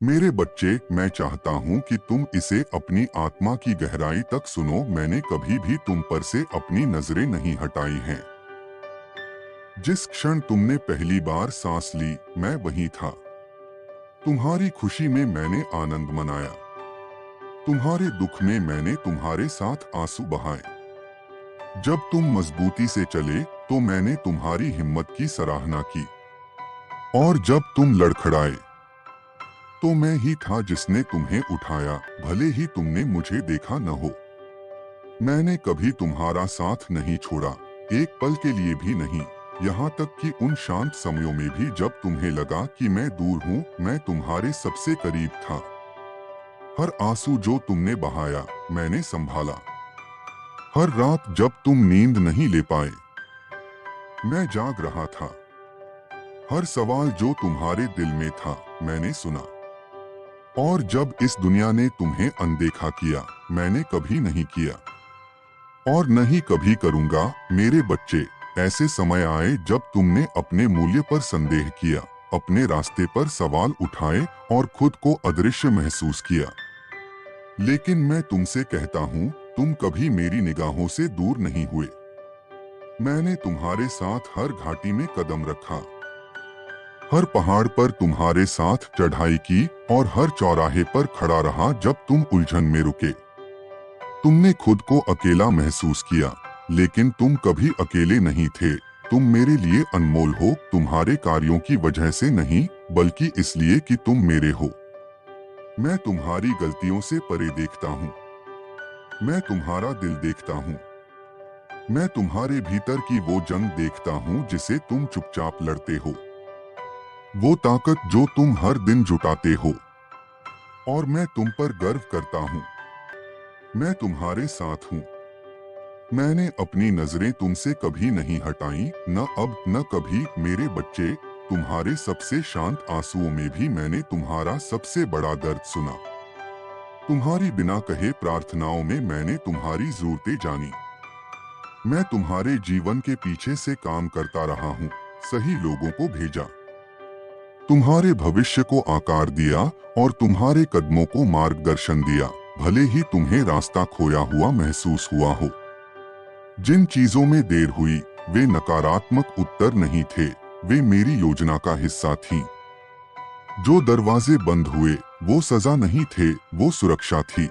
मेरे बच्चे, मैं चाहता हूँ कि तुम इसे अपनी आत्मा की गहराई तक सुनो। मैंने कभी भी तुम पर से अपनी नजरें नहीं हटाई हैं। जिस क्षण तुमने पहली बार सांस ली, मैं वहीं था। तुम्हारी खुशी में मैंने आनंद मनाया, तुम्हारे दुख में मैंने तुम्हारे साथ आंसू बहाए। जब तुम मजबूती से चले तो मैंने तुम्हारी हिम्मत की सराहना की, और जब तुम लड़खड़ाए तो मैं ही था जिसने तुम्हें उठाया, भले ही तुमने मुझे देखा न हो। मैंने कभी तुम्हारा साथ नहीं छोड़ा, एक पल के लिए भी नहीं। यहाँ तक कि उन शांत समयों में भी जब तुम्हें लगा कि मैं दूर हूँ, मैं तुम्हारे सबसे करीब था। हर आंसू जो तुमने बहाया, मैंने संभाला। हर रात जब तुम नींद नहीं ले पाए, मैं जाग रहा था। हर सवाल जो तुम्हारे दिल में था, मैंने सुना। और जब इस दुनिया ने तुम्हें अनदेखा किया, मैंने कभी नहीं किया और नहीं कभी करूंगा। मेरे बच्चे, ऐसे समय आए जब तुमने अपने मूल्य पर संदेह किया, अपने रास्ते पर सवाल उठाए और खुद को अदृश्य महसूस किया। लेकिन मैं तुमसे कहता हूँ, तुम कभी मेरी निगाहों से दूर नहीं हुए। मैंने तुम्हारे साथ हर घाटी में कदम रखा, हर पहाड़ पर तुम्हारे साथ चढ़ाई की और हर चौराहे पर खड़ा रहा जब तुम उलझन में रुके। तुमने खुद को अकेला महसूस किया, लेकिन तुम कभी अकेले नहीं थे। तुम मेरे लिए अनमोल हो, तुम्हारे कार्यों की वजह से नहीं, बल्कि इसलिए कि तुम मेरे हो। मैं तुम्हारी गलतियों से परे देखता हूँ, मैं तुम्हारा दिल देखता हूँ। मैं तुम्हारे भीतर की वो जंग देखता हूँ जिसे तुम चुपचाप लड़ते हो, वो ताकत जो तुम हर दिन जुटाते हो। और मैं तुम पर गर्व करता हूँ, मैं तुम्हारे साथ हूँ। मैंने अपनी नजरें तुमसे कभी नहीं हटाई, न अब न कभी। मेरे बच्चे, तुम्हारे सबसे शांत आंसुओं में भी मैंने तुम्हारा सबसे बड़ा दर्द सुना। तुम्हारी बिना कहे प्रार्थनाओं में मैंने तुम्हारी जरूरतें जानी। मैं तुम्हारे जीवन के पीछे से काम करता रहा हूँ, सही लोगों को भेजा, तुम्हारे भविष्य को आकार दिया और तुम्हारे कदमों को मार्गदर्शन दिया, भले ही तुम्हें रास्ता खोया हुआ महसूस हुआ हो। जिन चीजों में देर हुई, वे नकारात्मक उत्तर नहीं थे, वे मेरी योजना का हिस्सा थीं। जो दरवाजे बंद हुए, वो सजा नहीं थे, वो सुरक्षा थी।